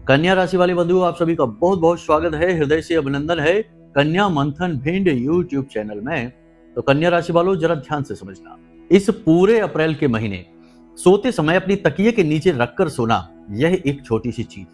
कन्या राशि वाले बंधु, आप सभी का बहुत बहुत स्वागत है, हृदय से अभिनंदन है कन्या मंथन भिंड यूट्यूब चैनल में। तो कन्या राशि वालों, जरा ध्यान से समझना, इस पूरे अप्रैल के महीने सोते समय अपनी तकिए के नीचे रखकर सोना, यह एक छोटी सी चीज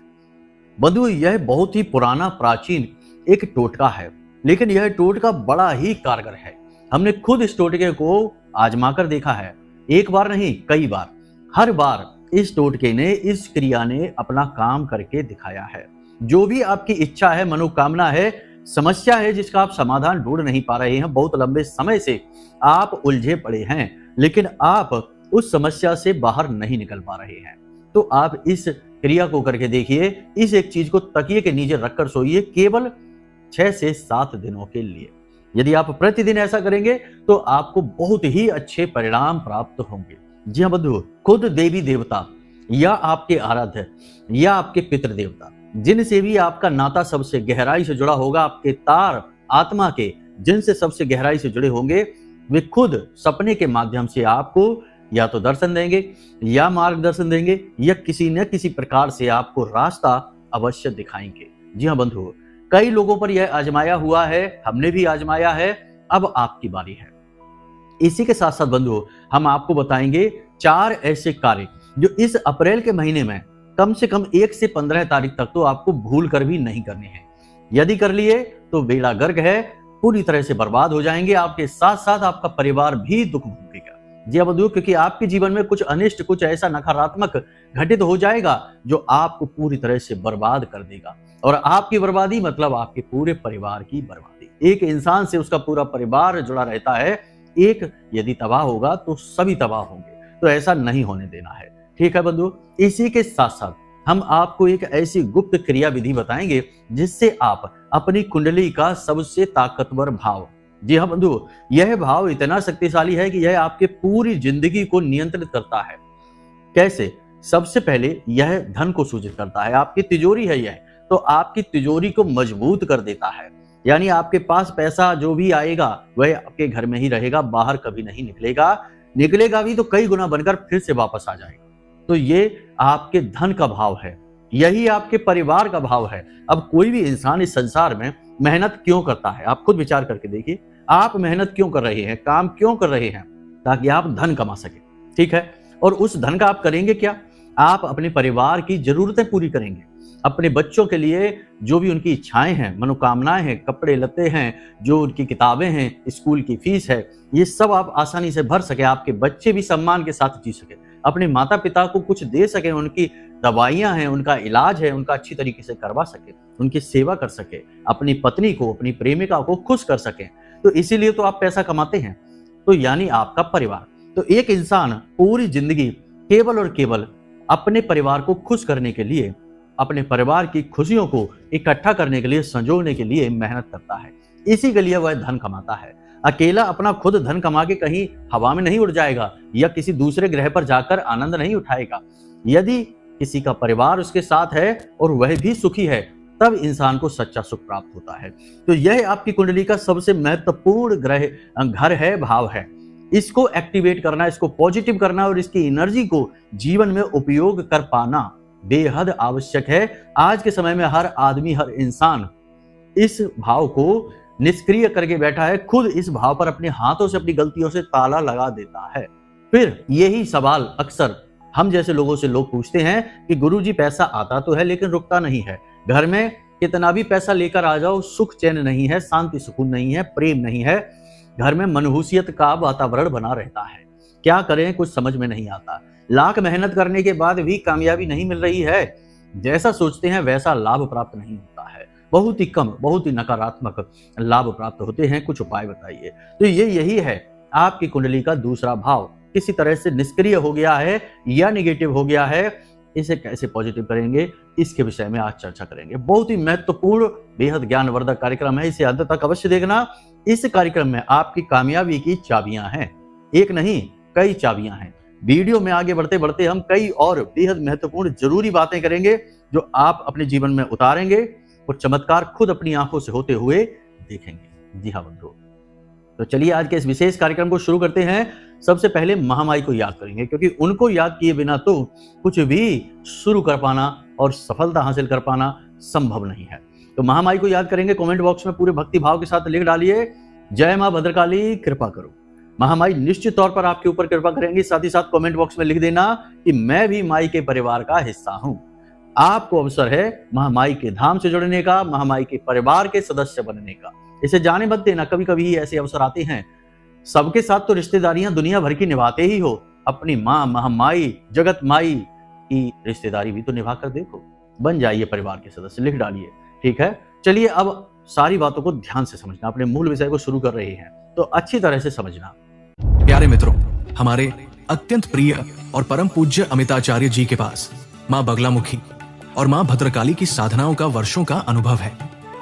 बंधु, यह बहुत ही पुराना प्राचीन एक टोटका है, लेकिन यह टोटका बड़ा ही कारगर है। हमने खुद इस टोटके को आजमा कर देखा है, एक बार नहीं कई बार। हर बार इस टोटके ने, इस क्रिया ने अपना काम करके दिखाया है। जो भी आपकी इच्छा है, मनोकामना है, समस्या है जिसका आप समाधान ढूंढ नहीं पा रहे हैं, बहुत लंबे समय से आप उलझे पड़े हैं, लेकिन आप उस समस्या से बाहर नहीं निकल पा रहे हैं, तो आप इस क्रिया को करके देखिए। इस एक चीज को तकिए के नीचे रखकर सोइए, केवल 6 से 7 दिनों के लिए। यदि आप प्रतिदिन ऐसा करेंगे तो आपको बहुत ही अच्छे परिणाम प्राप्त होंगे। जी हाँ बंधु, खुद देवी देवता या आपके आराध्य या आपके पितृ देवता, जिनसे भी आपका नाता सबसे गहराई से जुड़ा होगा, आपके तार आत्मा के जिनसे सबसे गहराई से जुड़े होंगे, वे खुद सपने के माध्यम से आपको या तो दर्शन देंगे या मार्गदर्शन देंगे या किसी न किसी प्रकार से आपको रास्ता अवश्य दिखाएंगे। जी हाँ बंधु, कई लोगों पर यह आजमाया हुआ है, हमने भी आजमाया है, अब आपकी बारी है। इसी के साथ साथ बंधु, हम आपको बताएंगे 4 ऐसे कार्य जो इस अप्रैल के महीने में कम से कम 1 से 15 तारीख तक तो आपको भूल कर भी नहीं करने हैं। यदि कर लिए तो बेड़ा गर्क है, पूरी तरह से बर्बाद हो जाएंगे, आपके साथ साथ आपका परिवार भी दुख भोगेगा। जी हाँ बंधु, क्योंकि आपके जीवन में कुछ अनिष्ट, कुछ ऐसा नकारात्मक घटित हो जाएगा जो आपको पूरी तरह से बर्बाद कर देगा। और आपकी बर्बादी मतलब आपके पूरे परिवार की बर्बादी। एक इंसान से उसका पूरा परिवार जुड़ा रहता है, एक यदि तबाह होगा तो सभी तबाह होंगे, तो ऐसा नहीं होने देना है। ठीक है बंधु, इसी के साथ साथ हम आपको एक ऐसी गुप्त क्रिया विधि बताएंगे जिससे आप अपनी कुंडली का सबसे ताकतवर भाव, जी हाँ बंधु, यह भाव इतना शक्तिशाली है कि यह आपके पूरी जिंदगी को नियंत्रित करता है। कैसे? सबसे पहले यह धन को सूचित करता है, आपकी तिजोरी है यह, तो आपकी तिजोरी को मजबूत कर देता है। यानी आपके पास पैसा जो भी आएगा वह आपके घर में ही रहेगा, बाहर कभी नहीं निकलेगा, निकलेगा भी तो कई गुना बनकर फिर से वापस आ जाएगा। तो ये आपके धन का भाव है, यही आपके परिवार का भाव है। अब कोई भी इंसान इस संसार में मेहनत क्यों करता है, आप खुद विचार करके देखिए। आप मेहनत क्यों कर रहे हैं, काम क्यों कर रहे हैं? ताकि आप धन कमा सके, ठीक है। और उस धन का आप करेंगे क्या? आप अपने परिवार की जरूरतें पूरी करेंगे, अपने बच्चों के लिए जो भी उनकी इच्छाएं हैं, मनोकामनाएं हैं, कपड़े लत्ते हैं, जो उनकी किताबें हैं, स्कूल की फीस है, ये सब आप आसानी से भर सके, आपके बच्चे भी सम्मान के साथ जी सके, अपने माता पिता को कुछ दे सके, उनकी दवाइयां हैं, उनका इलाज है, उनका अच्छी तरीके से करवा सके, उनकी सेवा कर सके, अपनी पत्नी को, अपनी प्रेमिका को खुश कर सके। तो इसीलिए तो आप पैसा कमाते हैं, तो यानी आपका परिवार। तो एक इंसान पूरी जिंदगी केवल और केवल अपने परिवार को खुश करने के लिए, अपने परिवार की खुशियों को इकट्ठा करने के लिए, संजोने के लिए मेहनत करता है, इसी के लिए वह धन कमाता है। अकेला अपना खुद धन कमा के कहीं हवा में नहीं उड़ जाएगा या किसी दूसरे ग्रह पर जाकर आनंद नहीं उठाएगा। यदि किसी का परिवार उसके साथ है और वह भी सुखी है, तब इंसान को सच्चा सुख प्राप्त होता है। तो यह आपकी कुंडली का सबसे महत्वपूर्ण घर है, भाव है। इसको एक्टिवेट करना, इसको पॉजिटिव करना और इसकी एनर्जी को जीवन में उपयोग कर पाना बेहद आवश्यक है। आज के समय में हर आदमी, हर इंसान इस भाव को निष्क्रिय करके बैठा है, खुद इस भाव पर अपने हाथों से, अपनी गलतियों से ताला लगा देता है। फिर यही सवाल अक्सर हम जैसे लोगों से लोग पूछते हैं कि गुरुजी पैसा आता तो है लेकिन रुकता नहीं है, घर में कितना भी पैसा लेकर आ जाओ, सुख चैन नहीं है, शांति सुकून नहीं है, प्रेम नहीं है, घर में मनहूसियत का वातावरण बना रहता है, क्या करें कुछ समझ में नहीं आता, लाख मेहनत करने के बाद भी कामयाबी नहीं मिल रही है, जैसा सोचते हैं वैसा लाभ प्राप्त नहीं होता है, बहुत ही कम, बहुत ही नकारात्मक लाभ प्राप्त होते हैं, कुछ उपाय बताइए। तो यही है आपकी कुंडली का दूसरा भाव, किसी तरह से निष्क्रिय हो गया है या नेगेटिव हो गया है, इसे कैसे पॉजिटिव करेंगे, इसके विषय में आज चर्चा करेंगे। बहुत ही महत्वपूर्ण, बेहद ज्ञानवर्धक कार्यक्रम है, इसे अंत तक अवश्य देखना। इस कार्यक्रम में आपकी कामयाबी की चाबियां हैं, एक नहीं कई चाबियां हैं। वीडियो में आगे बढ़ते बढ़ते हम कई और बेहद महत्वपूर्ण जरूरी बातें करेंगे जो आप अपने जीवन में उतारेंगे और चमत्कार खुद अपनी आंखों से होते हुए देखेंगे। जी हाँ बंधु, तो चलिए आज के इस विशेष कार्यक्रम को शुरू करते हैं। सबसे पहले महामाई को याद करेंगे, क्योंकि उनको याद किए बिना तो कुछ भी शुरू कर पाना और सफलता हासिल कर पाना संभव नहीं है। तो महामाई को याद करेंगे, कमेंट बॉक्स में पूरे भक्ति भाव के साथ लिख डालिए, जय मां भद्रकाली कृपा करो। महामाई निश्चित तौर पर आपके ऊपर कृपा करेंगी। साथ ही साथ कमेंट बॉक्स में लिख देना कि मैं भी माई के परिवार का हिस्सा हूं। आपको अवसर है महामाई के धाम से जुड़ने का, महामाई के परिवार के सदस्य बनने का। इसे जाने मत देना, कभी कभी ऐसे अवसर आते हैं। सबके साथ तो रिश्तेदारियां दुनिया भर की निभाते ही हो, अपनी माँ महामाई जगत माई की रिश्तेदारी भी तो निभा कर देखो, बन जाइए परिवार के सदस्य। लिख डालिए, ठीक है। चलिए अब सारी बातों को ध्यान से समझना, अपने मूल विषय को शुरू कर रहे हैं तो अच्छी तरह से समझना। प्यारे मित्रों, हमारे अत्यंत प्रिय और परम पूज्य अमिताचार्य जी के पास माँ बगलामुखी और माँ भद्रकाली की साधनाओं का वर्षों का अनुभव है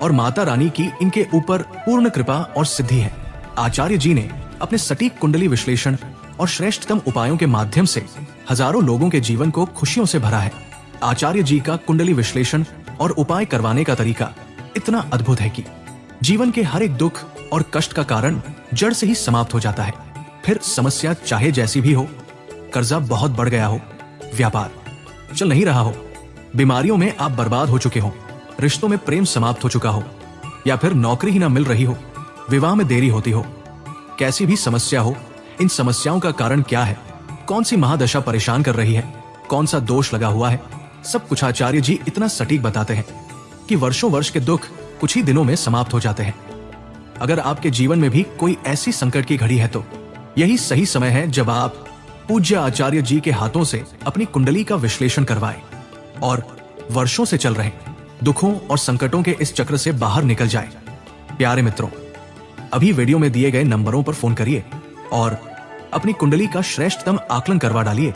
और माता रानी की इनके ऊपर पूर्ण कृपा और सिद्धि है। आचार्य जी ने अपने सटीक कुंडली विश्लेषण और श्रेष्ठतम उपायों के माध्यम से हजारों लोगों के जीवन को खुशियों से भरा है। आचार्य जी का कुंडली विश्लेषण और उपाय करवाने का तरीका इतना अद्भुत है कि जीवन के हर एक दुख और कष्ट का कारण जड़ से ही समाप्त हो जाता है। फिर समस्या चाहे जैसी भी हो, कर्जा बहुत बढ़ गया हो, व्यापार चल नहीं रहा हो, बीमारियों में आप बर्बाद हो चुके हो, रिश्तों में प्रेम समाप्त हो चुका हो, या फिर नौकरी ही ना मिल रही हो, विवाह में देरी होती हो, कैसी भी समस्या हो, इन समस्याओं का कारण क्या है, कौन सी महादशा परेशान कर रही है, कौन सा दोष लगा हुआ है, सब कुछ आचार्य जी इतना सटीक बताते हैं कि वर्षों वर्ष के दुख कुछ ही दिनों में समाप्त हो जाते हैं। अगर आपके जीवन में भी कोई ऐसी संकट की घड़ी है तो यही सही समय है जब आप पूज्य आचार्य जी के हाथों से अपनी कुंडली का विश्लेषण करवाएं और वर्षों से चल रहे दुखों और संकटों के इस चक्र से बाहर निकल जाएं। प्यारे मित्रों, अभी वीडियो में दिए गए नंबरों पर फोन करिए और अपनी कुंडली का श्रेष्ठतम आकलन करवा डालिए।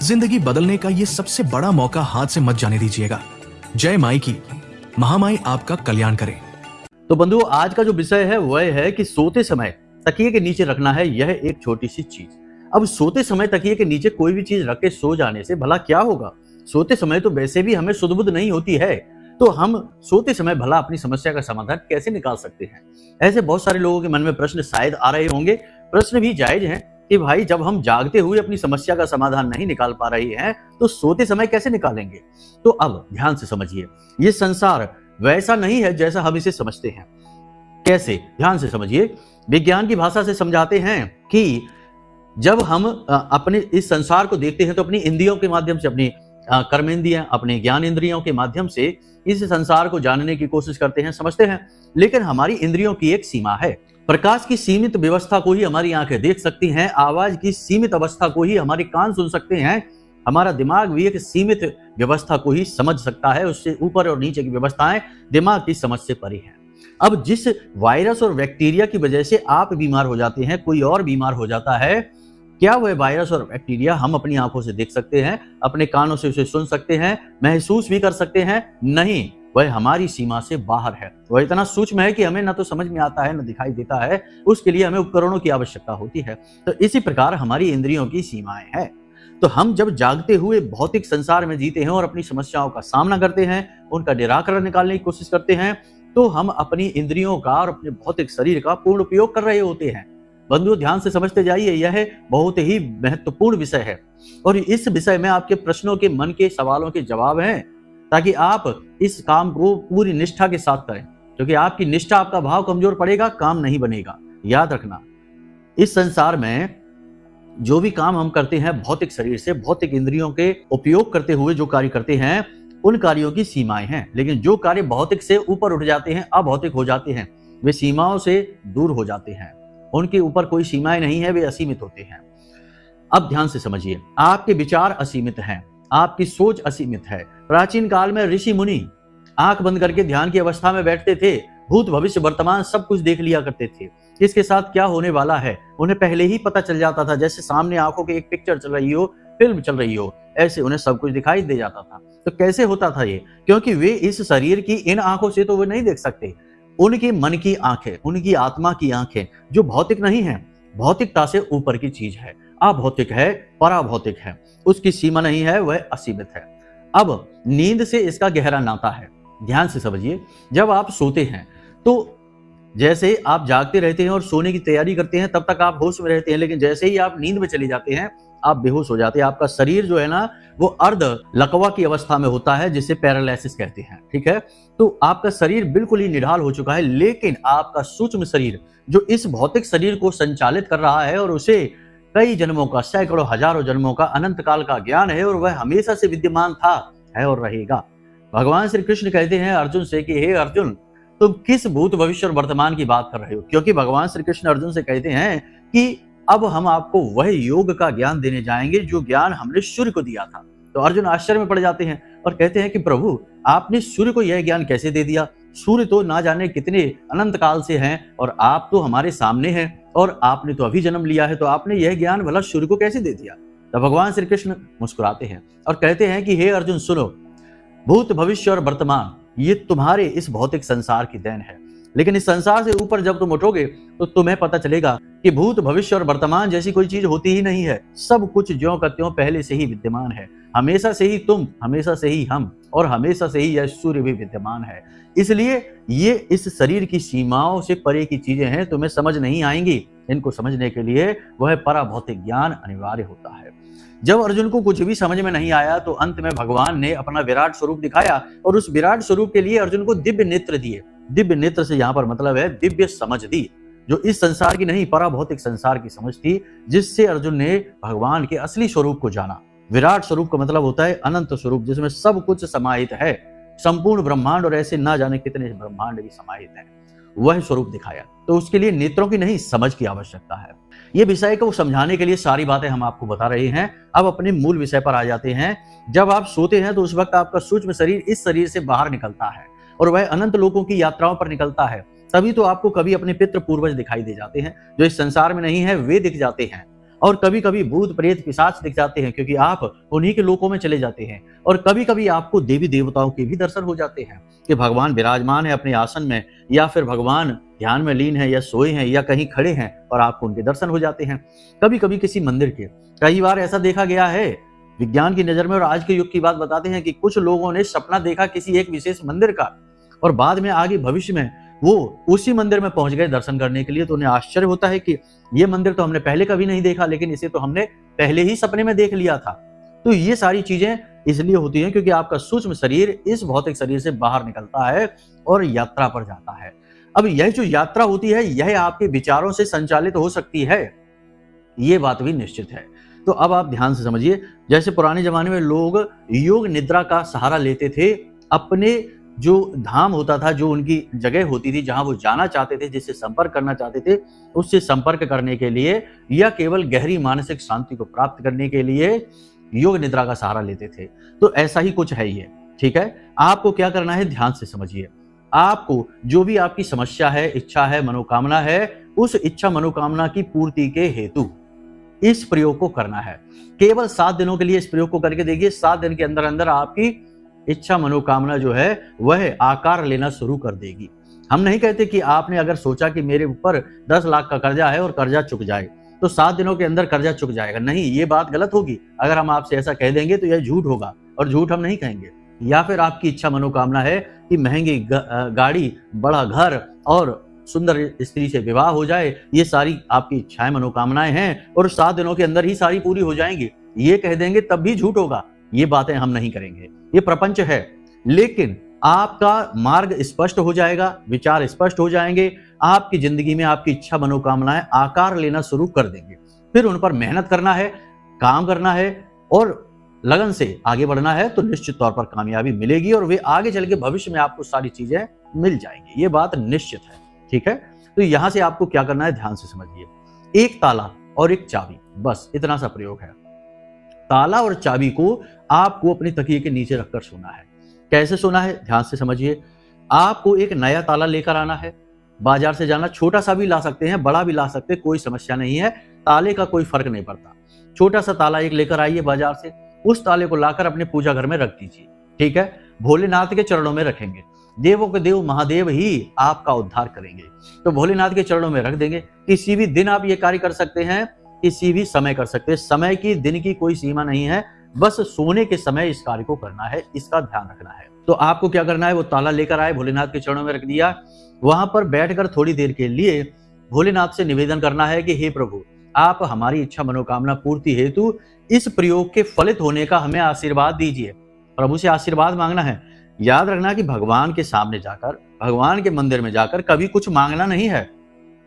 जिंदगी बदलने का ये सबसे बड़ा मौका हाथ से मत जाने दीजिएगा। जय माई की, महामाई आपका कल्याण करे। तो बंधुओं, आज का जो विषय है वह है कि सोते समय तकिए के नीचे रखना है यह एक छोटी सी चीज। अब सोते समय तकिए के नीचे कोई भी चीज रख के सो जाने से भला क्या होगा? सोते समय तो वैसे भी हमें सुध बुध नहीं होती है, तो हम सोते समय भला अपनी समस्या का समाधान कैसे निकाल सकते हैं? ऐसे बहुत सारे लोगों के मन में प्रश्न शायद आ रहे होंगे। प्रश्न भी जायज हैं कि भाई जब हम जागते हुए अपनी समस्या का समाधान नहीं निकाल पा रहे हैं तो सोते समय कैसे निकालेंगे? तो अब ध्यान से समझिए, ये संसार वैसा नहीं है जैसा हम इसे समझते हैं। कैसे? ध्यान से समझिए। विज्ञान की भाषा से समझाते हैं कि जब हम अपने इस संसार को देखते हैं तो अपनी इंद्रियों के माध्यम से, अपनी कर्मेंद्रियां, अपने ज्ञान इंद्रियों के माध्यम से इस संसार को जानने की कोशिश करते हैं, समझते हैं। लेकिन हमारी इंद्रियों की एक सीमा है। प्रकाश की सीमित व्यवस्था को ही हमारी आंखें देख सकती हैं, आवाज की सीमित अवस्था को ही हमारे कान सुन सकते हैं, हमारा दिमाग भी एक सीमित व्यवस्था को ही समझ सकता है। उससे ऊपर और नीचे की व्यवस्थाएं दिमाग की समझ से परे हैं। अब जिस वायरस और बैक्टीरिया की वजह से आप बीमार हो जाते हैं, कोई और बीमार हो जाता है, क्या वह वायरस और बैक्टीरिया हम अपनी आंखों से देख सकते हैं, अपने कानों से उसे सुन सकते हैं, महसूस भी कर सकते हैं? नहीं, वह हमारी सीमा से बाहर है। वह इतना सूक्ष्म है कि हमें ना तो समझ में आता है, ना दिखाई देता है। उसके लिए हमें उपकरणों की आवश्यकता होती है। तो इसी प्रकार हमारी इंद्रियों की सीमाएं हैं। तो हम जब जागते हुए भौतिक संसार में जीते हैं और अपनी समस्याओं का सामना करते हैं, उनका निराकरण निकालने की कोशिश करते हैं, तो हम अपनी इंद्रियों का और अपने भौतिक शरीर का पूर्ण उपयोग कर रहे होते हैं। बंधुओं, ध्यान से समझते जाइए, यह बहुत ही महत्वपूर्ण विषय है और इस विषय में आपके प्रश्नों के, मन के सवालों के जवाब हैं, ताकि आप इस काम को पूरी निष्ठा के साथ करें। क्योंकि आपकी निष्ठा, आपका भाव कमजोर पड़ेगा, काम नहीं बनेगा। याद रखना, इस संसार में जो भी काम हम करते हैं भौतिक शरीर से, भौतिक इंद्रियों के उपयोग करते हुए जो कार्य करते हैं, उन कार्यों की सीमाएं हैं। लेकिन जो कार्य भौतिक से ऊपर उठ जाते हैं, अभौतिक हो जाते हैं, वे सीमाओं से दूर हो जाते हैं। उनके ऊपर कोई सीमाएं नहीं है, वे असीमित होते हैं। अब ध्यान से समझिए, आपके विचार असीमित हैं, आपकी सोच असीमित है। प्राचीन काल में ऋषि मुनि आंख बंद करके ध्यान की अवस्था में बैठते थे, भूत भविष्य वर्तमान सब कुछ देख लिया करते थे। किसके साथ क्या होने वाला है उन्हें पहले ही पता चल जाता था। जैसे सामने आंखों की एक पिक्चर चल रही हो, फिल्म चल रही हो, ऐसे उन्हें सब कुछ दिखाई दे जाता था। तो कैसे होता था ये? क्योंकि वे इस शरीर की इन आंखों से तो वे नहीं देख सकते। उनके मन की आंखें, उनकी आत्मा की आंखें जो भौतिक नहीं है, भौतिकता से ऊपर की चीज है, अभौतिक है, पराभौतिक है, उसकी सीमा नहीं है, वह असीमित है। अब नींद से इसका गहरा नाता है। ध्यान से समझिए, जब आप सोते हैं तो जैसे आप जागते रहते हैं और सोने की तैयारी करते हैं, तब तक आप होश में रहते हैं। लेकिन जैसे ही आप नींद में चले जाते हैं, आप बेहोश हो जाते हैं। आपका शरीर जो है ना वो अर्ध लकवा की अवस्था में होता है, जिसे पैरालिसिस कहते हैं। ठीक है, तो आपका शरीर बिल्कुल ही निढाल हो चुका है, लेकिन आपका सूक्ष्म शरीर जो इस भौतिक शरीर को संचालित कर रहा है और उसे कई जन्मों का, सैकड़ों हजारों जन्मों का, अनंत काल का ज्ञान है, और वह हमेशा से विद्यमान था, है और रहेगा। भगवान श्री कृष्ण कहते हैं अर्जुन से कि हे अर्जुन, तुम किस भूत भविष्य और वर्तमान की बात कर रहे हो? क्योंकि भगवान श्री कृष्ण अर्जुन से कहते हैं कि अब हम आपको वह योग का ज्ञान देने जाएंगे जो ज्ञान हमने सूर्य को दिया था। तो अर्जुन आश्चर्य में पड़ जाते हैं और कहते हैं कि प्रभु, आपने सूर्य को यह ज्ञान कैसे दे दिया? सूर्य तो ना जाने कितने अनंत काल से हैं और आप तो हमारे सामने हैं और आपने तो अभी जन्म लिया है, तो आपने यह ज्ञान भला सूर्य को कैसे दे दिया? तो भगवान श्री कृष्ण मुस्कुराते हैं और कहते हैं कि हे अर्जुन सुनो, भूत भविष्य और वर्तमान ये तुम्हारे इस भौतिक संसार की देन है, लेकिन इस संसार से ऊपर जब तुम उठोगे तो तुम्हें पता चलेगा कि भूत भविष्य और वर्तमान जैसी कोई चीज होती ही नहीं है। सब कुछ ज्यों का त्यों पहले से ही विद्यमान है। हमेशा से ही तुम, हमेशा से ही हम, और हमेशा से ही यह सूर्य भी विद्यमान है। इसलिए ये इस शरीर की सीमाओं से परे की चीजें हैं, तुम्हें समझ नहीं आएंगी। इनको समझने के लिए वह पराभौतिक ज्ञान अनिवार्य होता है। जब अर्जुन को कुछ भी समझ में नहीं आया तो अंत में भगवान ने अपना विराट स्वरूप दिखाया और उस विराट स्वरूप के लिए अर्जुन को दिव्य नेत्र दिए। दिव्य नेत्र से यहाँ पर मतलब है दिव्य समझ दी, जो इस संसार की नहीं, पराभौतिक संसार की समझ थी, जिससे अर्जुन ने भगवान के असली स्वरूप को जाना। विराट स्वरूप का मतलब होता है अनंत स्वरूप, जिसमें सब कुछ समाहित है, संपूर्ण ब्रह्मांड और ऐसे ना जाने कितने ब्रह्मांड भी समाहित हैं। वह स्वरूप दिखाया। तो उसके लिए नेत्रों की नहीं, समझ की आवश्यकता है। ये विषय को समझाने के लिए सारी बातें हम आपको बता रहे हैं। अब अपने मूल विषय पर आ जाते हैं। जब आप सोते हैं तो उस वक्त आपका सूक्ष्म शरीर इस शरीर से बाहर निकलता है और वह अनंत लोकों की यात्राओं पर निकलता है। तभी तो आपको कभी अपने पितृ पूर्वज दिखाई दे जाते हैं जो इस संसार में नहीं है, वे दिख जाते हैं। और कभी कभी भूत प्रेत पिशाच दिख जाते हैं, क्योंकि आप उन्हीं के लोकों में चले जाते हैं। और कभी कभी आपको देवी देवताओं के भी दर्शन हो जाते हैं कि भगवान विराजमान है अपने आसन में, या फिर भगवान ध्यान में लीन है, या सोए हैं, या कहीं खड़े हैं और आपको उनके दर्शन हो जाते हैं। कभी कभी किसी मंदिर के, कई बार ऐसा देखा गया है विज्ञान की नजर में, और आज के युग की बात बताते हैं कि कुछ लोगों ने सपना देखा किसी एक विशेष मंदिर का, और बाद में आगे भविष्य में वो उसी मंदिर में पहुंच गए दर्शन करने के लिए। तो उन्हें आश्चर्य होता है कि ये मंदिर तो हमने पहले कभी नहीं देखा, लेकिन इसे तो हमने पहले ही सपने में देख लिया था। तो ये सारी चीजें इसलिए होती हैं क्योंकि आपका सूक्ष्म शरीर इस भौतिक शरीर से बाहर निकलता है और यात्रा पर जाता है। अब यह जो यात्रा होती है यह आपके विचारों से संचालित हो सकती है, ये बात भी निश्चित है। तो अब आप ध्यान से समझिए, जैसे पुराने जमाने में लोग योग निद्रा का सहारा लेते थे, अपने जो धाम होता था, जो उनकी जगह होती थी, जहां वो जाना चाहते थे, जिससे संपर्क करना चाहते थे, उससे संपर्क करने के लिए या केवल गहरी मानसिक शांति को प्राप्त करने के लिए योग निद्रा का सहारा लेते थे। तो ऐसा ही कुछ है ये। ठीक है, आपको क्या करना है, ध्यान से समझिए। आपको जो भी आपकी समस्या है, इच्छा है, मनोकामना है, उस इच्छा मनोकामना की पूर्ति के हेतु इस प्रयोग को करना है। केवल 7 दिनों के लिए इस प्रयोग को करके देखिए। 7 दिन के अंदर अंदर आपकी इच्छा मनोकामना जो है वह आकार लेना शुरू कर देगी। हम नहीं कहते कि आपने अगर सोचा कि मेरे ऊपर 10 लाख का कर्जा है और कर्जा चुक जाए तो 7 दिनों के अंदर कर्जा चुक जाएगा। नहीं, ये बात गलत होगी। अगर हम आपसे ऐसा कह देंगे तो यह झूठ होगा, और झूठ हम नहीं कहेंगे। या फिर आपकी इच्छा मनोकामना है कि महंगी गाड़ी, बड़ा घर और सुंदर स्त्री से विवाह हो जाए, ये सारी आपकी इच्छाएं मनोकामनाएं हैं और 7 दिनों के अंदर ही सारी पूरी हो जाएंगी, ये कह देंगे तब भी झूठ होगा। ये बातें हम नहीं करेंगे, ये प्रपंच है। लेकिन आपका मार्ग स्पष्ट हो जाएगा, विचार स्पष्ट हो जाएंगे, आपकी जिंदगी में आपकी इच्छा मनोकामनाएं आकार लेना शुरू कर देंगे। फिर उन पर मेहनत करना है, काम करना है और लगन से आगे बढ़ना है, तो निश्चित तौर पर कामयाबी मिलेगी और वे आगे चल के भविष्य में आपको सारी चीजें मिल जाएंगी। ये बात निश्चित है। ठीक है, तो यहां से आपको क्या करना है, ध्यान से समझिए। एक ताला और एक चाबी, बस इतना सा प्रयोग है। ताला और चाबी को आपको अपने तकिए के नीचे रखकर सोना है। कैसे सोना है, ध्यान से समझिए। आपको एक नया ताला लेकर आना है, बाजार से जाना, छोटा सा भी ला सकते हैं, बड़ा भी ला सकते हैं, कोई समस्या नहीं है, ताले का कोई फर्क नहीं पड़ता। छोटा सा ताला एक लेकर आइए बाजार से, उस ताले को लाकर अपने पूजा घर में रख दीजिए। ठीक है, भोलेनाथ के चरणों में रखेंगे। देवों के देव महादेव ही आपका उद्धार करेंगे, तो भोलेनाथ के चरणों में रख देंगे। किसी भी दिन आप ये कार्य कर सकते हैं, किसी भी समय कर सकते हैं। समय की, दिन की कोई सीमा नहीं है, बस सोने के समय इस कार्य को करना है, इसका ध्यान रखना है। तो आपको क्या करना है, वो ताला लेकर आए, भोलेनाथ के चरणों में रख दिया। वहां पर बैठकर थोड़ी देर के लिए भोलेनाथ से निवेदन करना है कि हे प्रभु, आप हमारी इच्छा मनोकामना पूर्ति हेतु इस प्रयोग के फलित होने का हमें आशीर्वाद दीजिए। प्रभु से आशीर्वाद मांगना है। याद रखना कि भगवान के सामने जाकर, भगवान के मंदिर में जाकर कभी कुछ मांगना नहीं है।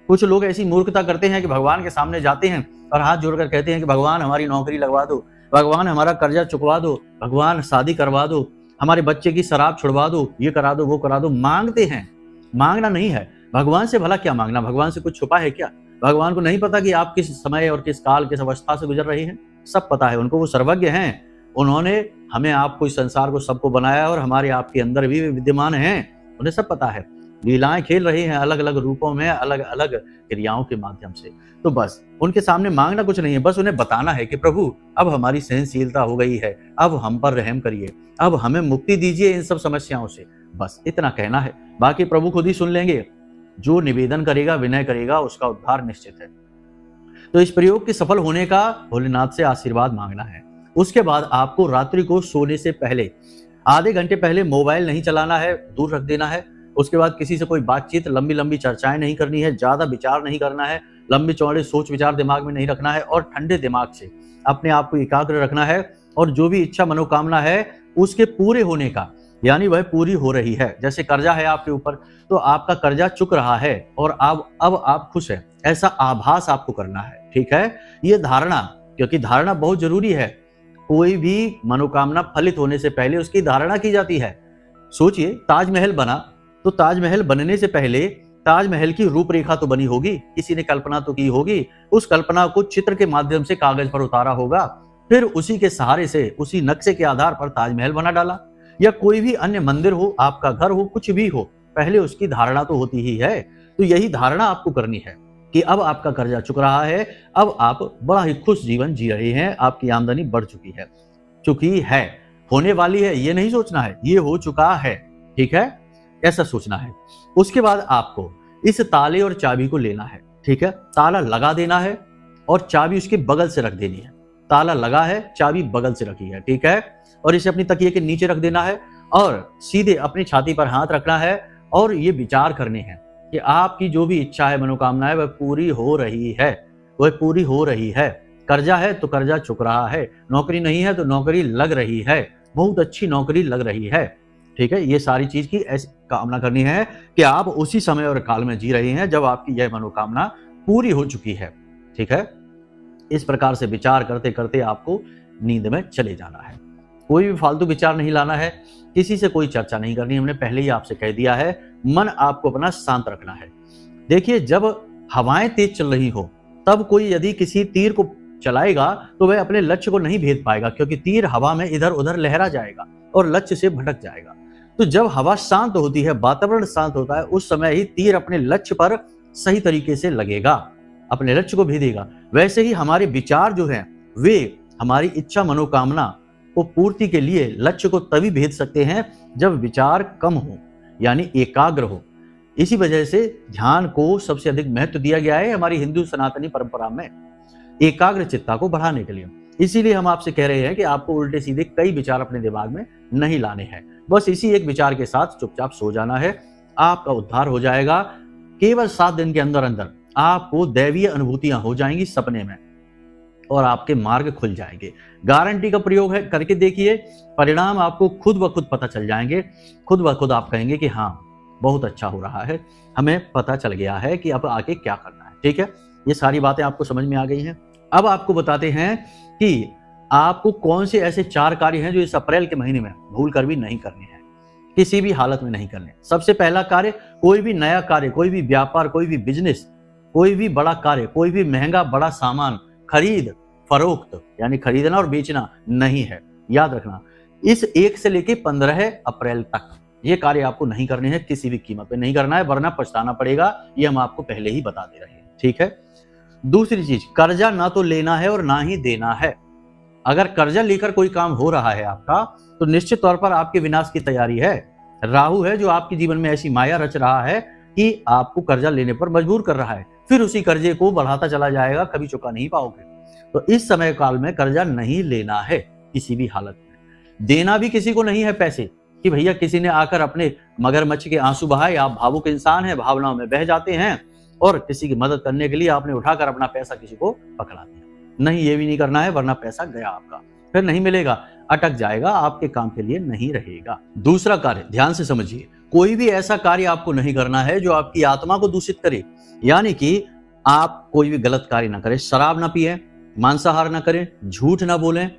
कुछ लोग ऐसी मूर्खता करते हैं कि भगवान के सामने जाते हैं और हाथ जोड़कर कहते हैं कि भगवान हमारी नौकरी लगवा दो, भगवान हमारा कर्जा चुकवा दो, भगवान शादी करवा दो, हमारे बच्चे की शराब छुड़वा दो, ये करा दो, वो करा दो। मांगते हैं, मांगना नहीं है। भगवान से भला क्या मांगना? भगवान से कुछ छुपा है क्या? भगवान को नहीं पता कि आप किस समय और किस काल, किस अवस्था से गुजर रही हैं? सब पता है उनको, वो सर्वज्ञ हैं। उन्होंने हमें, आपको, इस संसार को, सबको बनाया और हमारे आपके अंदर भी विद्यमान हैं। उन्हें सब पता है। लीलाएं खेल रही हैं अलग अलग रूपों में, अलग अलग क्रियाओं के माध्यम से। तो बस उनके सामने मांगना कुछ नहीं है, बस उन्हें बताना है कि प्रभु अब हमारी सहनशीलता हो गई है, अब हम पर रहम करिए, अब हमें मुक्ति दीजिए इन सब समस्याओं से। बस इतना कहना है, बाकी प्रभु खुद ही सुन लेंगे। जो निवेदन करेगा, विनय करेगा, उसका उद्धार निश्चित है। तो इस प्रयोग के सफल होने का भोलेनाथ से आशीर्वाद मांगना है। उसके बाद आपको रात्रि को सोने से पहले आधे घंटे पहले मोबाइल नहीं चलाना है, दूर रख देना है। उसके बाद किसी से कोई बातचीत, लंबी लंबी चर्चाएं नहीं करनी है, ज्यादा विचार नहीं करना है, लंबे चौड़े सोच विचार दिमाग में नहीं रखना है और ठंडे दिमाग से अपने आप को एकाग्र रखना है। और जो भी इच्छा मनोकामना है उसके पूरे होने का, यानी वह पूरी हो रही है। जैसे कर्जा है आपके ऊपर, तो आपका कर्जा चुक रहा है और अब आप खुश हैं, ऐसा आभास आपको करना है। ठीक है, ये धारणा, क्योंकि धारणा बहुत जरूरी है। कोई भी मनोकामना फलित होने से पहले उसकी धारणा की जाती है। सोचिए, ताजमहल बना तो ताजमहल बनने से पहले ताजमहल की रूपरेखा तो बनी होगी, किसी ने कल्पना तो की होगी, उस कल्पना को चित्र के माध्यम से कागज पर उतारा होगा, फिर उसी के सहारे से, उसी नक्शे के आधार पर ताजमहल बना डाला। या कोई भी अन्य मंदिर हो, आपका घर हो, कुछ भी हो, पहले उसकी धारणा तो होती ही है। तो यही धारणा आपको करनी है कि अब आपका कर्जा चुक रहा है, अब आप बड़ा ही खुश जीवन जी रहे हैं, आपकी आमदनी बढ़ चुकी है, होने वाली है, ये नहीं सोचना है, ये हो चुका है। ठीक है, ऐसा सोचना है। उसके बाद आपको इस ताले और चाबी को लेना है। ठीक है, ताला लगा देना है और चाबी उसके बगल से रख देनी है। ताला लगा है, चाबी बगल से रखी है। ठीक है, और इसे अपनी तकिए के नीचे रख देना है और सीधे अपनी छाती पर हाथ रखना है और ये विचार करने हैं कि आपकी जो भी इच्छा है, मनोकामना है, वह पूरी हो रही है, वह पूरी हो रही है। कर्जा है तो कर्जा चुक रहा है, नौकरी नहीं है तो नौकरी लग रही है, बहुत अच्छी नौकरी लग रही है। ठीक है, ये सारी चीज की ऐसी कामना करनी है कि आप उसी समय और काल में जी रहे हैं जब आपकी यह मनोकामना पूरी हो चुकी है। ठीक है, इस प्रकार से विचार करते करते आपको नींद में चले जाना है। कोई भी फालतू विचार नहीं लाना है, किसी से कोई चर्चा नहीं करनी, हमने पहले ही आपसे कह दिया है। मन आपको अपना शांत रखना है। देखिए, जब हवाएं तेज चल रही हो तब कोई यदि किसी तीर को चलाएगा तो वह अपने लक्ष्य को नहीं भेद पाएगा, क्योंकि तीर हवा में इधर उधर लहरा जाएगा और लक्ष्य से भटक जाएगा। तो जब हवा शांत होती है, वातावरण शांत होता है, उस समय ही तीर अपने लक्ष्य पर सही तरीके से लगेगा, अपने लक्ष्य को भेदेगा। वैसे ही हमारे विचार जो हैं, वे हमारी इच्छा मनोकामना को पूर्ति के लिए लक्ष्य को तभी भेद सकते हैं जब विचार कम हो, यानी एकाग्र हो। इसी वजह से ध्यान को सबसे अधिक महत्व दिया गया है हमारी हिंदू सनातनी परंपरा में, एकाग्र चित्ता को बढ़ाने के लिए। इसीलिए हम आपसे कह रहे हैं कि आपको उल्टे सीधे कई विचार अपने दिमाग में नहीं लाने हैं, बस इसी एक विचार के साथ चुपचाप सो जाना है, आपका उद्धार हो जाएगा। केवल 7 दिन के अंदर अंदर आपको दैवीय अनुभूतियां हो जाएंगी सपने में और आपके मार्ग खुल जाएंगे। गारंटी का प्रयोग है, करके देखिए, परिणाम आपको खुद ब खुद पता चल जाएंगे। खुद ब खुद आप कहेंगे कि हाँ, बहुत अच्छा हो रहा है, हमें पता चल गया है कि अब आगे क्या करना है। ठीक है, ये सारी बातें आपको समझ में आ गई हैं। अब आपको बताते हैं कि आपको कौन से ऐसे 4 कार्य हैं जो इस अप्रैल के महीने में भूल कर भी नहीं करने हैं, किसी भी हालत में नहीं करने। सबसे पहला कार्य, कोई भी नया कार्य, कोई भी व्यापार, कोई भी बिजनेस, कोई भी बड़ा कार्य, कोई भी महंगा बड़ा सामान खरीद फरोख्त, यानी खरीदना और बेचना नहीं है। याद रखना, इस 1 से लेके 15 अप्रैल तक ये कार्य आपको नहीं करने हैं, किसी भी कीमत पे नहीं करना है, वरना पछताना पड़ेगा। ये हम आपको पहले ही बता दे रहे हैं। ठीक है, दूसरी चीज, कर्जा ना तो लेना है और ना ही देना है। अगर कर्जा लेकर कोई काम हो रहा है आपका, तो निश्चित तौर पर आपके विनाश की तैयारी है। राहु है जो आपके जीवन में ऐसी माया रच रहा है कि आपको कर्जा लेने पर मजबूर कर रहा है, फिर उसी कर्जे को बढ़ाता चला जाएगा, कभी चुका नहीं पाओगे। तो इस समय काल में कर्जा नहीं लेना है किसी भी हालत में। देना भी किसी को नहीं है पैसे, कि भैया किसी ने आकर अपने मगरमच्छ के आंसू बहाए, आप भावुक इंसान हैं, भावनाओं में बह जाते हैं, और किसी की मदद करने के लिए आपने उठाकर अपना पैसा किसी को पकड़ा दिया। नहीं, ये भी नहीं करना है, वरना पैसा गया आपका, फिर नहीं मिलेगा, अटक जाएगा, आपके काम के लिए नहीं रहेगा। दूसरा कार्य ध्यान से समझिए, कोई भी ऐसा कार्य आपको नहीं करना है जो आपकी आत्मा को दूषित करे। यानी कि आप कोई भी गलत कार्य ना करें, शराब ना पिए, मांसाहार ना करें, झूठ ना बोलें,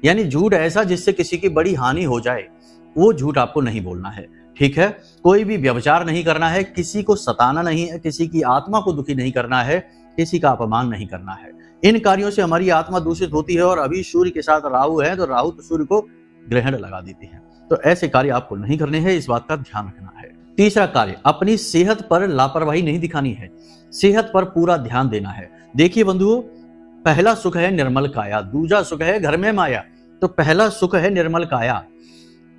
यानी झूठ ऐसा जिससे किसी की बड़ी हानि हो जाए, वो झूठ आपको नहीं बोलना है। ठीक है, कोई भी व्यभिचार नहीं करना है, किसी को सताना नहीं है, किसी की आत्मा को दुखी नहीं करना है, किसी का अपमान नहीं करना है। इन कार्यों से हमारी आत्मा दूषित होती है और अभी सूर्य के साथ राहु है, तो राहु तो सूर्य को ग्रहण लगा देती है। तो ऐसे कार्य आपको नहीं करने हैं, इस बात का ध्यान रखना है। तीसरा कार्य, अपनी सेहत पर लापरवाही नहीं दिखानी है, सेहत पर पूरा ध्यान देना है। देखिए बंधुओं, पहला सुख है निर्मल काया, दूजा सुख है घर में माया। तो पहला सुख है निर्मल काया।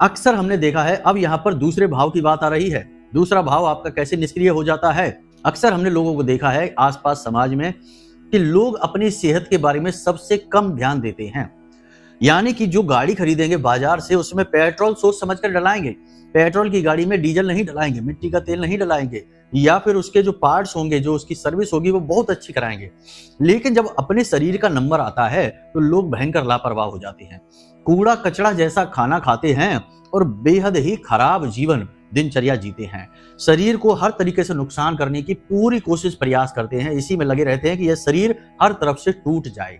अक्सर हमने देखा है, अब यहाँ पर दूसरे भाव की बात आ रही है। दूसरा भाव आपका कैसे निष्क्रिय हो जाता है। अक्सर हमने लोगों को देखा है आसपास समाज में कि लोग अपनी सेहत के बारे में सबसे कम ध्यान देते हैं। यानी कि जो गाड़ी खरीदेंगे बाजार से, उसमें पेट्रोल सोच समझकर डलाएंगे, पेट्रोल की गाड़ी में डीजल नहीं डलाएंगे, मिट्टी का तेल नहीं डलाएंगे, या फिर उसके जो पार्ट्स होंगे, जो उसकी सर्विस होगी, वो बहुत अच्छी कराएंगे। लेकिन जब अपने शरीर का नंबर आता है तो लोग भयंकर लापरवाह हो जाते हैं, कूड़ा कचड़ा जैसा खाना खाते हैं और बेहद ही खराब जीवन दिनचर्या जीते हैं। शरीर को हर तरीके से नुकसान करने की पूरी कोशिश प्रयास करते हैं, इसी में लगे रहते हैं कि यह शरीर हर तरफ से टूट जाए।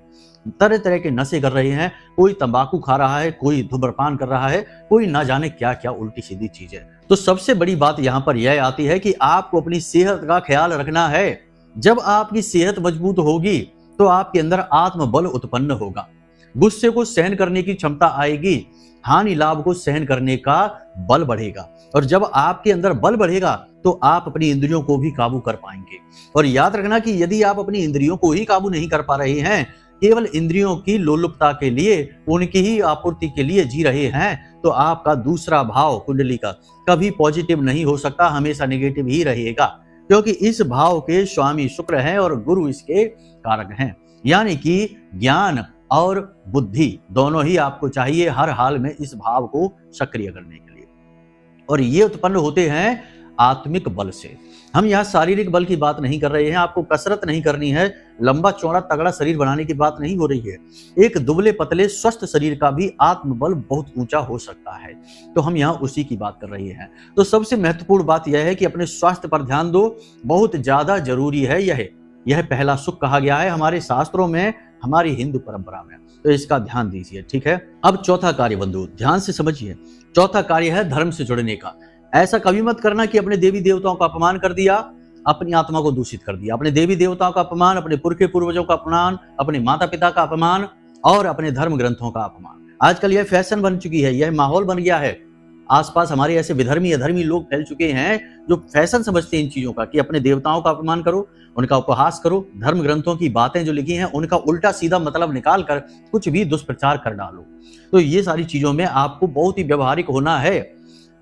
तरह तरह के नशे कर रहे हैं, कोई तंबाकू खा रहा है, कोई धूम्रपान कर रहा है, कोई ना जाने क्या क्या उल्टी सीधी चीजें। तो सबसे बड़ी बात यहाँ पर यह आती है कि आपको अपनी सेहत का ख्याल रखना है। जब आपकी सेहत मजबूत होगी तो आपके अंदर आत्मबल उत्पन्न होगा, गुस्से को सहन करने की क्षमता आएगी, हानि लाभ को सहन करने का बल बढ़ेगा। और जब आपके अंदर बल बढ़ेगा तो आप अपनी इंद्रियों को भी काबू कर पाएंगे। और याद रखना कि यदि आप अपनी इंद्रियों को ही काबू नहीं कर पा रहे हैं, केवल इंद्रियों की लोलुपता के लिए, उनकी ही आपूर्ति के लिए जी रहे हैं, तो आपका दूसरा भाव कुंडली का कभी पॉजिटिव नहीं हो सकता, हमेशा नेगेटिव ही रहेगा। क्योंकि इस भाव के स्वामी शुक्र हैं और गुरु इसके कारक हैं। यानी कि ज्ञान और बुद्धि दोनों ही आपको चाहिए हर हाल में इस भाव को सक्रिय करने के लिए, और ये उत्पन्न होते हैं आत्मिक बल से। हम यहाँ शारीरिक बल की बात नहीं कर रहे हैं, आपको कसरत नहीं करनी है, लंबा चौड़ा तगड़ा शरीर बनाने की बात नहीं हो रही है। एक दुबले पतले स्वस्थ शरीर का भी आत्मबल बहुत ऊंचा हो सकता है, तो हम यहाँ उसी की बात कर रहे हैं। तो सबसे महत्वपूर्ण बात यह है कि अपने स्वास्थ्य पर ध्यान दो, बहुत ज्यादा जरूरी है। यह पहला सुख कहा गया है हमारे शास्त्रों में, हमारी हिंदू परंपरा में, तो इसका ध्यान दीजिए। ठीक है, अब चौथा कार्य बंधु ध्यान से समझिए। चौथा कार्य है धर्म से जुड़ने का। ऐसा कभी मत करना कि अपने देवी देवताओं का अपमान कर दिया, अपनी आत्मा को दूषित कर दिया। अपने देवी देवताओं का अपमान, अपने पुरखे पूर्वजों का अपमान, अपने माता पिता का अपमान और अपने धर्म ग्रंथों का अपमान। आजकल यह फैशन बन चुकी है, यह माहौल बन गया है। आसपास हमारे ऐसे विधर्मी अधर्मी लोग फैल चुके हैं जो फैशन समझते हैं इन चीजों का, कि अपने देवताओं का अपमान करो, उनका उपहास करो, धर्म ग्रंथों की बातें जो लिखी हैं उनका उल्टा सीधा मतलब निकाल कर कुछ भी दुष्प्रचार कर डालो। तो ये सारी चीजों में आपको बहुत ही व्यवहारिक होना है,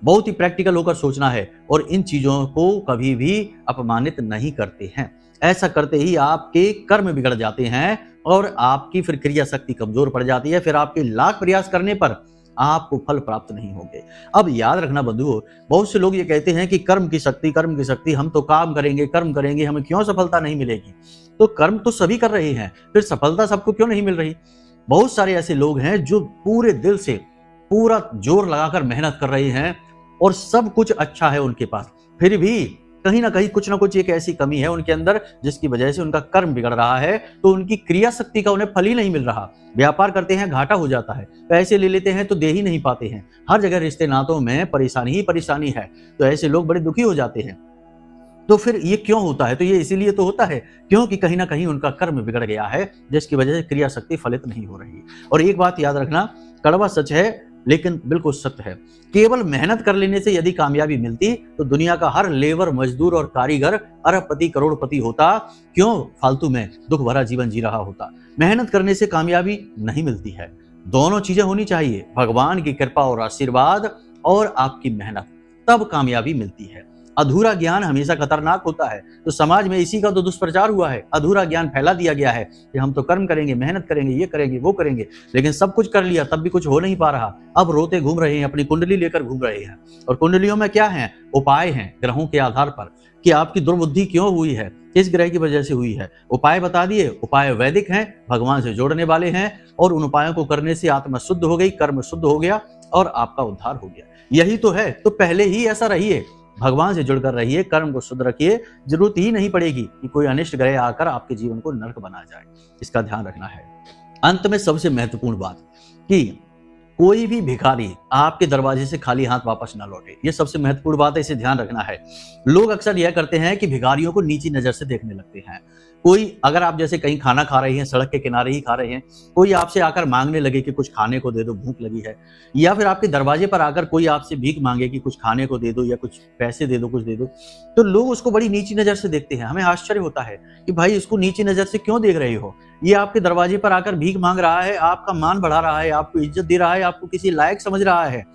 बहुत ही प्रैक्टिकल होकर सोचना है, और इन चीजों को कभी भी अपमानित नहीं करते हैं। ऐसा करते ही आपके कर्म बिगड़ जाते हैं और आपकी फिर क्रिया शक्ति कमजोर पड़ जाती है, फिर आपके लाख प्रयास करने पर आपको फल प्राप्त नहीं होंगे। अब याद रखना बंधुओं, बहुत से लोग ये कहते हैं कि कर्म की शक्ति, हम तो काम करेंगे, कर्म करेंगे, हमें क्यों सफलता नहीं मिलेगी। तो कर्म तो सभी कर रहे हैं, फिर सफलता सबको क्यों नहीं मिल रही। बहुत सारे ऐसे लोग हैं जो पूरे दिल से पूरा जोर लगाकर मेहनत कर रहे हैं और सब कुछ अच्छा है उनके पास, फिर भी कहीं ना कहीं कुछ ना कुछ एक ऐसी कमी है उनके अंदर जिसकी वजह से उनका कर्म बिगड़ रहा है, तो उनकी क्रिया शक्ति का उन्हें फल ही नहीं मिल रहा। व्यापार करते हैं, घाटा हो जाता है, पैसे ले लेते हैं तो दे ही नहीं पाते हैं, हर जगह रिश्ते नातों में परेशानी ही परेशानी है, तो ऐसे लोग बड़े दुखी हो जाते हैं। तो फिर ये क्यों होता है? तो ये इसीलिए तो होता है क्योंकि कहीं ना कहीं उनका कर्म बिगड़ गया है, जिसकी वजह से क्रिया शक्ति फलित नहीं हो रही। और एक बात याद रखना, कड़वा सच है लेकिन बिल्कुल सत्य है, केवल मेहनत कर लेने से यदि कामयाबी मिलती तो दुनिया का हर लेबर, मजदूर और कारीगर अरबपति करोड़पति होता, क्यों फालतू में दुख भरा जीवन जी रहा होता। मेहनत करने से कामयाबी नहीं मिलती है, दोनों चीजें होनी चाहिए, भगवान की कृपा और आशीर्वाद और आपकी मेहनत, तब कामयाबी मिलती है। अधूरा ज्ञान हमेशा खतरनाक होता है। तो समाज में इसी का तो दुष्प्रचार हुआ है, अधूरा ज्ञान फैला दिया गया है कि हम तो कर्म करेंगे, मेहनत करेंगे, ये करेंगे, वो करेंगे, लेकिन सब कुछ कर लिया तब भी कुछ हो नहीं पा रहा। अब रोते घूम रहे हैं, अपनी कुंडली लेकर घूम रहे हैं। और कुंडलियों में क्या है? उपाय हैं ग्रहों के आधार पर कि आपकी दुर्बुद्धि क्यों हुई है, किस ग्रह की वजह से हुई है। उपाय बता दिए, उपाय वैदिक हैं, भगवान से जोड़ने वाले हैं, और उन उपायों को करने से आत्मा शुद्ध हो गई, कर्म शुद्ध हो गया और आपका उद्धार हो गया। यही तो है। तो पहले ही ऐसा रहिए, भगवान से जुड़कर रहिए, कर्म को शुद्ध रखिए। जरूरत ही नहीं पड़ेगी कि कोई अनिष्ट ग्रह आकर आपके जीवन को नरक बना जाए। इसका ध्यान रखना है। अंत में सबसे महत्वपूर्ण बात कि कोई भी भिखारी आपके दरवाजे से खाली हाथ वापस ना लौटे। ये सबसे महत्वपूर्ण बात है, इसे ध्यान रखना है। लोग अक्सर यह करते हैं कि भिखारियों को नीची नजर से देखने लगते हैं। कोई अगर आप जैसे कहीं खाना खा रहे हैं, सड़क के किनारे ही खा रहे हैं, कोई आपसे आकर मांगने लगे कि कुछ खाने को दे दो, भूख लगी है, या फिर आपके दरवाजे पर आकर कोई आपसे भीख मांगे कि कुछ खाने को दे दो या कुछ पैसे दे दो, कुछ दे दो, तो लोग उसको बड़ी नीची नजर से देखते हैं। हमें आश्चर्य होता है कि भाई इसको नीची नजर से क्यों देख रहे हो? ये आपके दरवाजे पर आकर भीख मांग रहा है, आपका मान बढ़ा रहा है, आपको इज्जत दे रहा है, आपको किसी लायक समझ रहा है।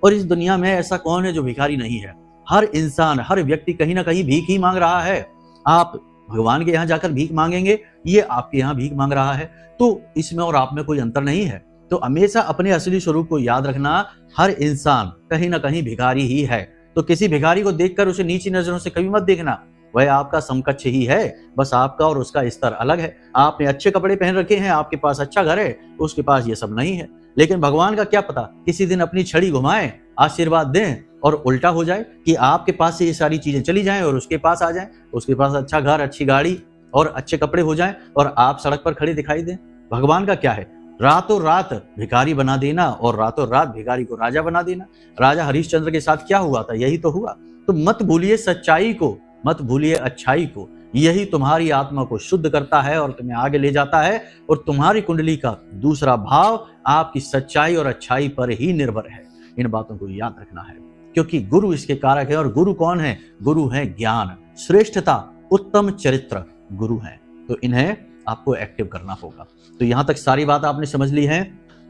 और इस दुनिया में ऐसा कौन है जो भिखारी नहीं है? हर इंसान, हर व्यक्ति कहीं ना कहीं भीख ही मांग रहा है। आप भगवान के यहाँ जाकर भीख मांगेंगे, ये आपके यहाँ भीख मांग रहा है, तो इसमें और आप में कोई अंतर नहीं है। तो हमेशा अपने असली स्वरूप को याद रखना। हर इंसान कहीं ना कहीं भिखारी ही है। तो किसी भिखारी को देखकर उसे नीची नजरों से कभी मत देखना। वह आपका समकक्ष ही है, बस आपका और उसका स्तर अलग है। आपने अच्छे कपड़े पहन रखे हैं, आपके पास अच्छा घर है, उसके पास ये सब नहीं है। लेकिन भगवान का क्या पता, किसी दिन अपनी छड़ी घुमाएं, आशीर्वाद दें और उल्टा हो जाए कि आपके पास से ये सारी चीजें चली जाएं और उसके पास आ जाएं। उसके पास अच्छा घर, अच्छी गाड़ी और अच्छे कपड़े हो जाएं और आप सड़क पर खड़े दिखाई दें। भगवान का क्या है? रातों रात भिखारी बना देना और रातों रात भिखारी को राजा बना देना। राजा हरिश्चंद्र के साथ क्या हुआ था? यही तो हुआ। तो मत भूलिए सच्चाई को, मत भूलिए अच्छाई को। यही तुम्हारी आत्मा को शुद्ध करता है और तुम्हें आगे ले जाता है। और तुम्हारी कुंडली का दूसरा भाव आपकी सच्चाई और अच्छाई पर ही निर्भर है। इन बातों को याद रखना है, क्योंकि गुरु इसके कारक है। और गुरु कौन है? गुरु है ज्ञान, श्रेष्ठता, उत्तम चरित्र गुरु हैं। तो इन्हें आपको एक्टिव करना होगा। तो यहां तक सारी बात आपने समझ ली है।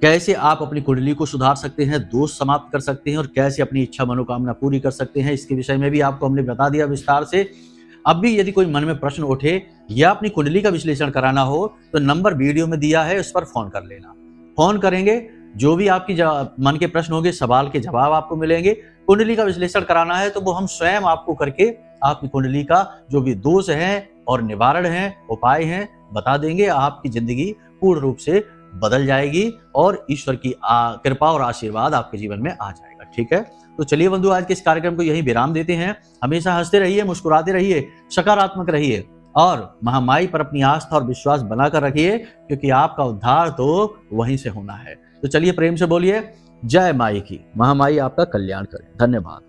कैसे आप अपनी कुंडली को सुधार सकते हैं, दोष समाप्त कर सकते हैं और कैसे अपनी इच्छा मनोकामना पूरी कर सकते हैं, इसके विषय में भी आपको हमने बता दिया विस्तार से। अब भी यदि कोई मन में प्रश्न उठे या अपनी कुंडली का विश्लेषण कराना हो तो नंबर वीडियो में दिया है, उस पर फोन कर लेना। फोन करेंगे, जो भी आपकी मन के प्रश्न होंगे, सवाल के जवाब आपको मिलेंगे। कुंडली का विश्लेषण कराना है तो वो हम स्वयं आपको करके आपकी कुंडली का जो भी दोष है और निवारण है, उपाय हैं, बता देंगे। आपकी जिंदगी पूर्ण रूप से बदल जाएगी और ईश्वर की कृपा और आशीर्वाद आपके जीवन में आ जाएगा। ठीक है, तो चलिए बंधु, आज के इस कार्यक्रम को यहीं विराम देते हैं। हमेशा हंसते रहिए, मुस्कुराते रहिए, सकारात्मक रहिए और महामाई पर अपनी आस्था और विश्वास बनाकर रखिए, क्योंकि आपका उद्धार तो वहीं से होना है। तो चलिए प्रेम से बोलिए, जय माई की। महामाई आपका कल्याण करे। धन्यवाद।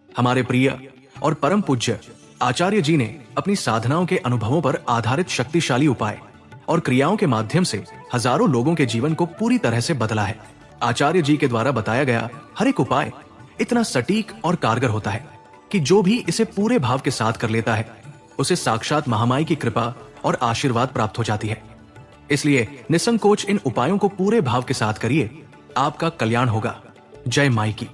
हमारे प्रिय और परम पूज्य आचार्य जी ने अपनी साधनाओं के अनुभवों पर आधारित शक्तिशाली उपाय और क्रियाओं के माध्यम से हजारों लोगों के जीवन को पूरी तरह से बदला है। आचार्य जी के द्वारा बताया गया हर एक उपाय इतना सटीक और कारगर होता है कि जो भी इसे पूरे भाव के साथ कर लेता है, उसे साक्षात महामाई की कृपा और आशीर्वाद प्राप्त हो जाती है। इसलिए निसंकोच इन उपायों को पूरे भाव के साथ करिए, आपका कल्याण होगा। जय माई की।